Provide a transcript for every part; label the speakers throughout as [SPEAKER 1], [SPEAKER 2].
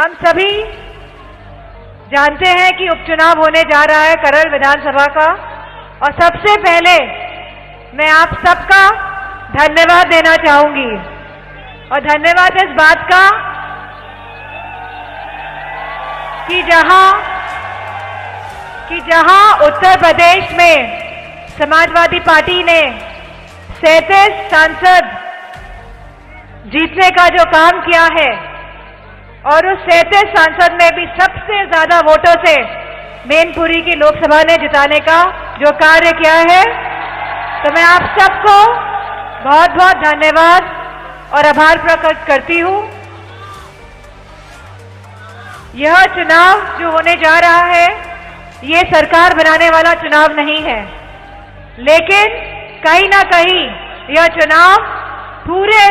[SPEAKER 1] हम सभी जानते हैं कि उपचुनाव होने जा रहा है करल विधानसभा का, और सबसे पहले मैं आप सबका धन्यवाद देना चाहूंगी। और धन्यवाद इस बात का कि जहां उत्तर प्रदेश में समाजवादी पार्टी ने 37 सांसद जीतने का जो काम किया है, और उस 37 सांसद में भी सबसे ज्यादा वोटों से मैनपुरी की लोकसभा ने जिताने का जो कार्य किया है, तो मैं आप सबको बहुत बहुत धन्यवाद और आभार प्रकट करती हूं। यह चुनाव जो होने जा रहा है, ये सरकार बनाने वाला चुनाव नहीं है, लेकिन कहीं ना कहीं यह चुनाव पूरे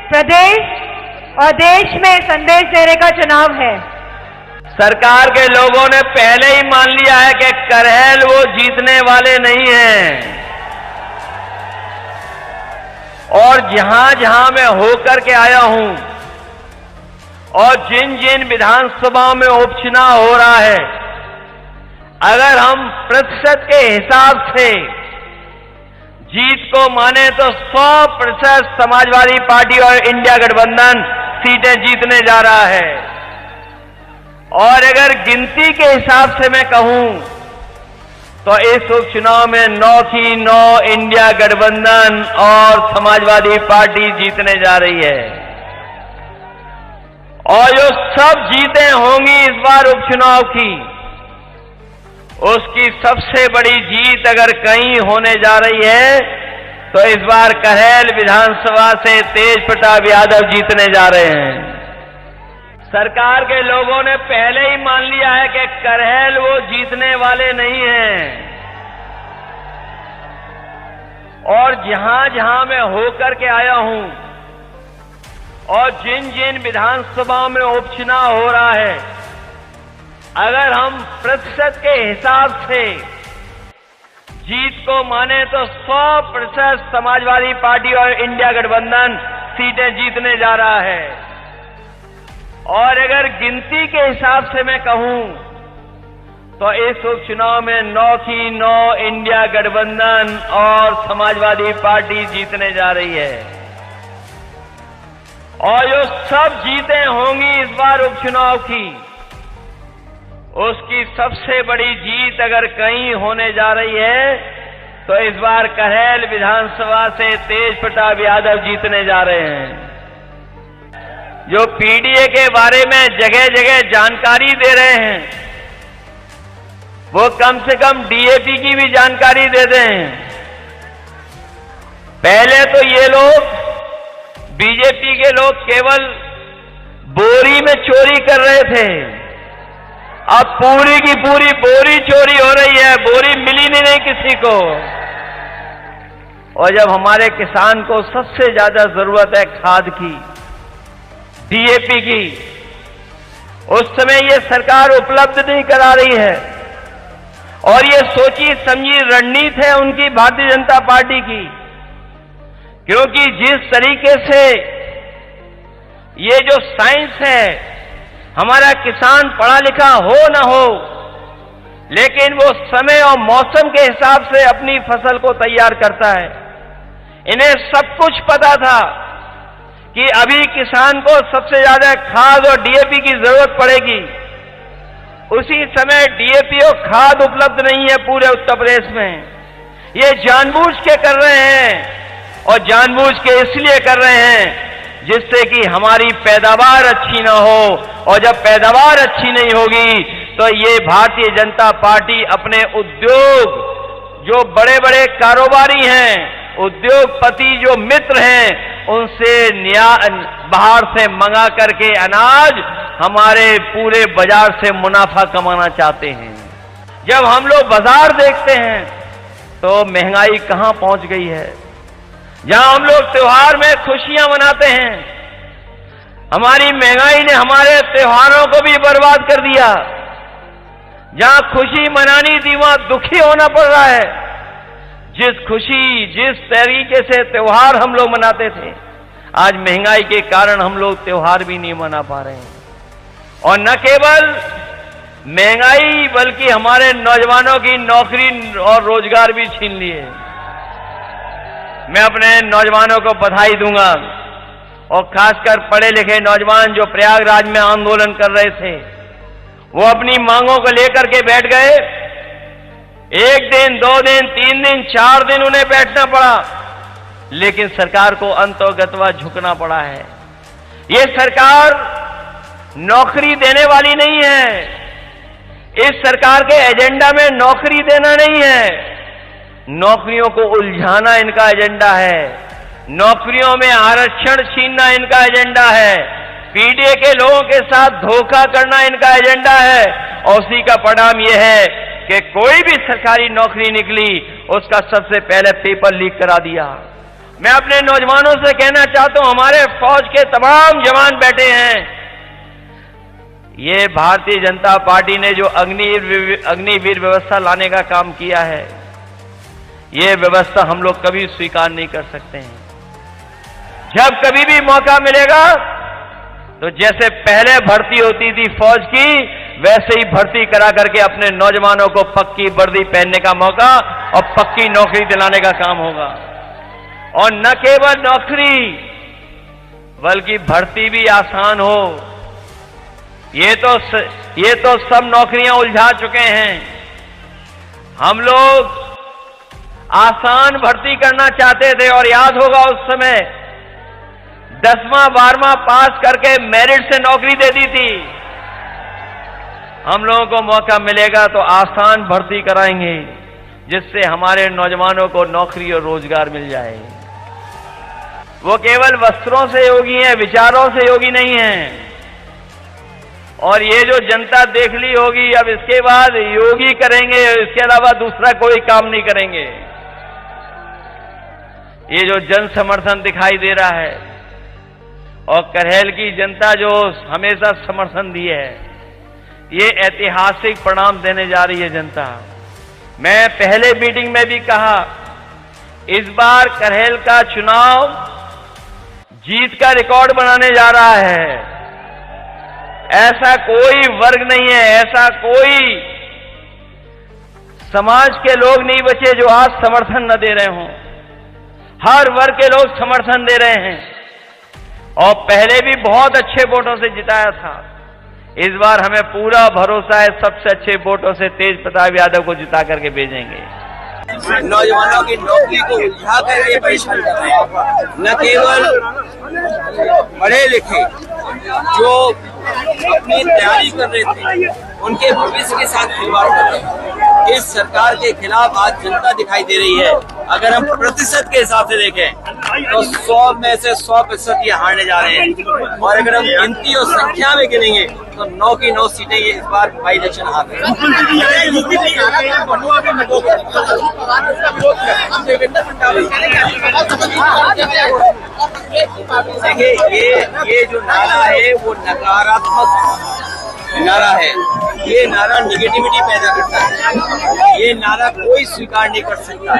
[SPEAKER 1] प्रदेश और देश में संदेश देने का चुनाव है।
[SPEAKER 2] सरकार के लोगों ने पहले ही मान लिया है कि करहल वो जीतने वाले नहीं हैं, और जहां जहां मैं होकर के आया हूं और जिन जिन विधानसभाओं में उपचुनाव हो रहा है, अगर हम प्रतिशत के हिसाब से जीत को माने तो 100% समाजवादी पार्टी और इंडिया गठबंधन सीटें जीतने जा रहा है। और अगर गिनती के हिसाब से मैं कहूं तो इस उपचुनाव में 9 की 9 इंडिया गठबंधन और समाजवादी पार्टी जीतने जा रही है। और जो सब जीतें होंगी इस बार उपचुनाव की, उसकी सबसे बड़ी जीत अगर कहीं होने जा रही है तो इस बार करहल विधानसभा से तेज प्रताप यादव जीतने जा रहे हैं। सरकार के लोगों ने पहले ही मान लिया है कि करहल वो जीतने वाले नहीं हैं, और जहां जहां मैं होकर के आया हूं और जिन जिन विधानसभाओं में उपचुनाव हो रहा है, अगर हम प्रतिशत के हिसाब से जीत को माने तो 100% समाजवादी पार्टी और इंडिया गठबंधन सीटें जीतने जा रहा है। और अगर गिनती के हिसाब से मैं कहूं तो इस उपचुनाव में 9 की 9 इंडिया गठबंधन और समाजवादी पार्टी जीतने जा रही है। और जो सब जीतें होंगी इस बार उपचुनाव की, उसकी सबसे बड़ी जीत अगर कहीं होने जा रही है तो इस बार करहल विधानसभा से तेज प्रताप यादव जीतने जा रहे हैं। जो पीडीए के बारे में जगह जगह जानकारी दे रहे हैं, वो कम से कम डीएपी की भी जानकारी दे दें। पहले तो ये लोग बीजेपी के लोग केवल बोरी में चोरी कर रहे थे, अब पूरी की पूरी बोरी चोरी हो रही है, बोरी मिली नहीं किसी को। और जब हमारे किसान को सबसे ज्यादा जरूरत है खाद की, डीएपी की, उस समय ये सरकार उपलब्ध नहीं करा रही है। और ये सोची समझी रणनीति है उनकी भारतीय जनता पार्टी की, क्योंकि जिस तरीके से ये जो साइंस है, हमारा किसान पढ़ा लिखा हो न हो, लेकिन वो समय और मौसम के हिसाब से अपनी फसल को तैयार करता है। इन्हें सब कुछ पता था कि अभी किसान को सबसे ज्यादा खाद और डीएपी की जरूरत पड़ेगी। उसी समय डीएपी और खाद उपलब्ध नहीं है पूरे उत्तर प्रदेश में। ये जानबूझ के कर रहे हैं, और जानबूझ के इसलिए कर रहे हैं जिससे कि हमारी पैदावार अच्छी ना हो, और जब पैदावार अच्छी नहीं होगी तो ये भारतीय जनता पार्टी अपने उद्योग, जो बड़े बड़े कारोबारी हैं, उद्योगपति जो मित्र हैं, उनसे बाहर से मंगा करके अनाज हमारे पूरे बाजार से मुनाफा कमाना चाहते हैं। जब हम लोग बाजार देखते हैं तो महंगाई कहां पहुंच गई है। जहां हम लोग त्योहार में खुशियां मनाते हैं, हमारी महंगाई ने हमारे त्योहारों को भी बर्बाद कर दिया। जहां खुशी मनानी थी वहां दुखी होना पड़ रहा है। जिस तरीके से त्योहार हम लोग मनाते थे, आज महंगाई के कारण हम लोग त्योहार भी नहीं मना पा रहे हैं। और न केवल महंगाई बल्कि हमारे नौजवानों की नौकरी और रोजगार भी छीन लिए। मैं अपने नौजवानों को बधाई दूंगा और खासकर पढ़े लिखे नौजवान जो प्रयागराज में आंदोलन कर रहे थे, वो अपनी मांगों को लेकर के बैठ गए। 1 दिन, 2 दिन, 3 दिन, 4 दिन उन्हें बैठना पड़ा, लेकिन सरकार को अंतोगत्वा झुकना पड़ा है। ये सरकार नौकरी देने वाली नहीं है। इस सरकार के एजेंडा में नौकरी देना नहीं है, नौकरियों को उलझाना इनका एजेंडा है। नौकरियों में आरक्षण छीनना इनका एजेंडा है। पीडीए के लोगों के साथ धोखा करना इनका एजेंडा है। और उसी का परिणाम यह है कि कोई भी सरकारी नौकरी निकली, उसका सबसे पहले पेपर लीक करा दिया। मैं अपने नौजवानों से कहना चाहता हूं, हमारे फौज के तमाम जवान बैठे हैं। ये भारतीय जनता पार्टी ने जो अग्निवीर व्यवस्था लाने का काम किया है, ये व्यवस्था हम लोग कभी स्वीकार नहीं कर सकते हैं। जब कभी भी मौका मिलेगा तो जैसे पहले भर्ती होती थी फौज की, वैसे ही भर्ती करा करके अपने नौजवानों को पक्की वर्दी पहनने का मौका और पक्की नौकरी दिलाने का काम होगा। और न केवल नौकरी बल्कि भर्ती भी आसान हो। ये तो सब नौकरियां उलझा चुके हैं। हम लोग आसान भर्ती करना चाहते थे और याद होगा उस समय 10वां 12वां पास करके मेरिट से नौकरी दे दी थी। हम लोगों को मौका मिलेगा तो आसान भर्ती कराएंगे, जिससे हमारे नौजवानों को नौकरी और रोजगार मिल जाए। वो केवल वस्त्रों से योगी हैं, विचारों से योगी नहीं हैं। और ये जो जनता देख ली होगी, अब इसके बाद योगी करेंगे, इसके अलावा दूसरा कोई काम नहीं करेंगे। ये जो जन समर्थन दिखाई दे रहा है और करहेल की जनता जो हमेशा समर्थन दी है, ये ऐतिहासिक परिणाम देने जा रही है जनता। मैं पहले मीटिंग में भी कहा, इस बार करहेल का चुनाव जीत का रिकॉर्ड बनाने जा रहा है। ऐसा कोई वर्ग नहीं है, ऐसा कोई समाज के लोग नहीं बचे जो आज समर्थन न दे रहे हों। हर वर्ग के लोग समर्थन दे रहे हैं और पहले भी बहुत अच्छे वोटों से जिताया था। इस बार हमें पूरा भरोसा है, सबसे अच्छे वोटों से तेज प्रताप यादव को जिता करके भेजेंगे।
[SPEAKER 3] नौजवानों की नौकरी को उलझा कर ये परेशान कर रहे हैं। न केवल पढ़े लिखे जो अपनी तैयारी कर रहे थे, उनके भविष्य के साथ खिलवाड़ कर रहे हैं। इस सरकार के खिलाफ आज जनता दिखाई दे रही है। अगर हम प्रतिशत के हिसाब से देखें तो 100 में से 100% ये हारने जा रहे हैं। और अगर हम गिनती और संख्या में गिनेंगे तो 9 की 9 सीटें ये इस बार बाई इलेक्शन हार रहे हैं। देखिए, ये जो नारा है वो नकारात्मक नारा है। ये नारा निगेटिविटी पैदा करता है। ये नारा कोई स्वीकार नहीं कर सकता।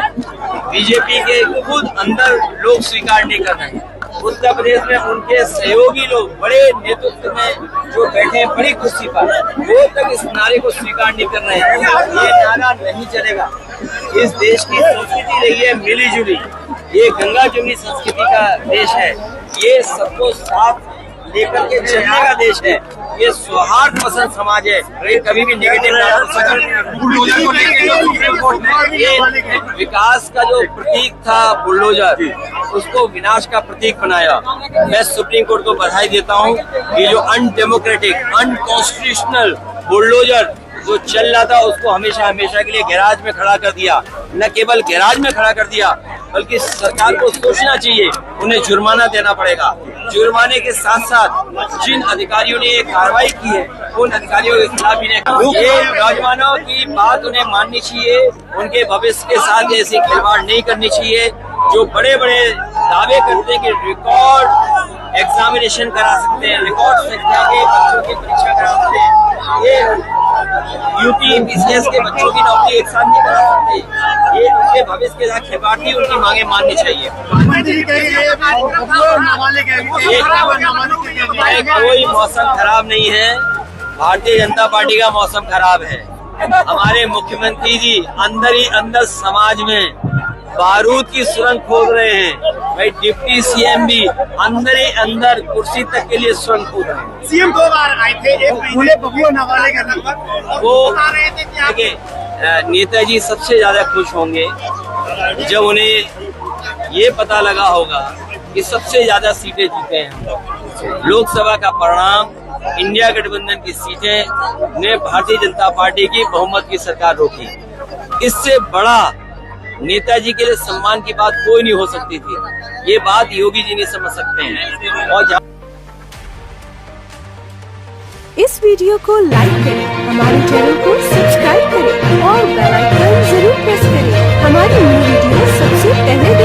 [SPEAKER 3] बीजेपी के खुद अंदर लोग स्वीकार नहीं कर रहे हैं। उत्तर प्रदेश में उनके सहयोगी लोग बड़े नेतृत्व में जो बैठे हैं बड़ी कुर्सी पर, वो तक इस नारे को स्वीकार नहीं कर रहे हैं। ये नारा नहीं चलेगा। इस देश की संस्कृति रही है मिली जुली। ये गंगा जमुनी संस्कृति का देश है। ये सबको साथ लेकर के चलने का देश है। ये सौहार्द पसंद समाज है। ये कभी भी नेगेटिव ये विकास का जो प्रतीक था बुलडोजर, उसको विनाश का प्रतीक बनाया। मैं सुप्रीम कोर्ट को बधाई देता हूँ। ये जो अनडेमोक्रेटिक, अनकॉन्स्टिट्यूशनल बुलडोजर जो चल रहा था, उसको हमेशा हमेशा के लिए गैराज में खड़ा कर दिया। न केवल गैराज में खड़ा कर दिया, बल्कि सरकार को सोचना चाहिए, उन्हें जुर्माना देना पड़ेगा। जुर्माने के साथ साथ जिन अधिकारियों ने ये कार्रवाई की है, उन अधिकारियों के खिलाफ ये नौजवानों की बात उन्हें माननी चाहिए। उनके भविष्य के साथ ऐसी खिलवाड़ नहीं करनी चाहिए। जो बड़े बड़े दावे करते हैं कि रिकॉर्ड एग्जामिनेशन करा सकते हैं, रिकॉर्ड संख्या के बच्चों की परीक्षा करा सकते हैं, ये यूपी पीसीएस के बच्चों की नौकरी एक साथ नहीं करा सकते। ये उनके भविष्य के साथ खिलवाड़ थी, उनकी मांगे माननी चाहिए। कोई मौसम खराब नहीं है। भारतीय जनता पार्टी का मौसम खराब है। हमारे मुख्यमंत्री जी अंदर ही अंदर समाज में बारूद की सुरंग खोद रहे हैं। भाई डिप्टी सीएम भी अंदर ही अंदर कुर्सी तक के लिए सुरंग खोद रहे हैं।
[SPEAKER 4] सीएम 2 बार आए थे, एक महीने बबुआ नवाले के लगभग
[SPEAKER 3] वो देखिए, नेताजी सबसे ज्यादा खुश होंगे जब उन्हें ये पता लगा होगा कि सबसे ज्यादा सीटें जीते हैं। लोकसभा का परिणाम, इंडिया गठबंधन की सीटें ने भारतीय जनता पार्टी की बहुमत की सरकार रोकी। इससे बड़ा नेताजी के लिए सम्मान की बात कोई नहीं हो सकती थी। ये बात योगी जी नहीं समझ सकते हैं। और
[SPEAKER 5] इस वीडियो को लाइक करें, हमारे चैनल को सब्सक्राइब करें और बेल आइकन जरूर प्रेस करें हमारी न्यू वीडियो सबसे पहले देखें।